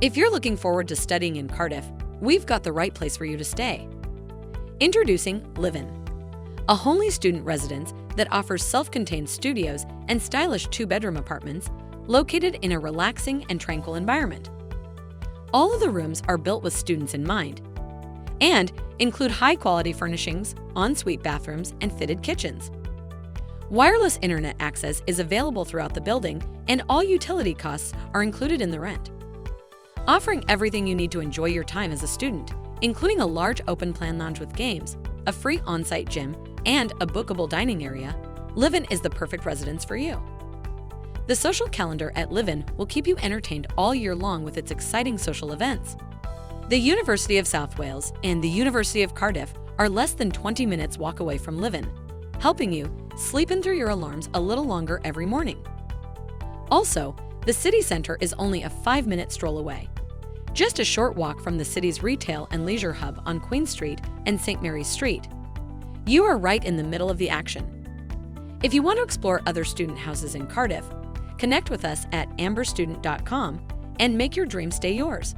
If you're looking forward to studying in Cardiff, we've got the right place for you to stay. Introducing Livin, a homely student residence that offers self-contained studios and stylish 2-bedroom apartments located in a relaxing and tranquil environment. All of the rooms are built with students in mind and include high-quality furnishings, ensuite bathrooms, and fitted kitchens. Wireless internet access is available throughout the building, and all utility costs are included in the rent. Offering everything you need to enjoy your time as a student, including a large open-plan lounge with games, a free on-site gym, and a bookable dining area, Livin is the perfect residence for you. The social calendar at Livin will keep you entertained all year long with its exciting social events. The University of South Wales and the University of Cardiff are less than 20 minutes walk away from Livin, helping you sleep in through your alarms a little longer every morning. Also, the city center is only a 5-minute stroll away, just a short walk from the city's retail and leisure hub on Queen Street and St. Mary's Street. You are right in the middle of the action. If you want to explore other student houses in Cardiff, connect with us at amberstudent.com and make your dream stay yours.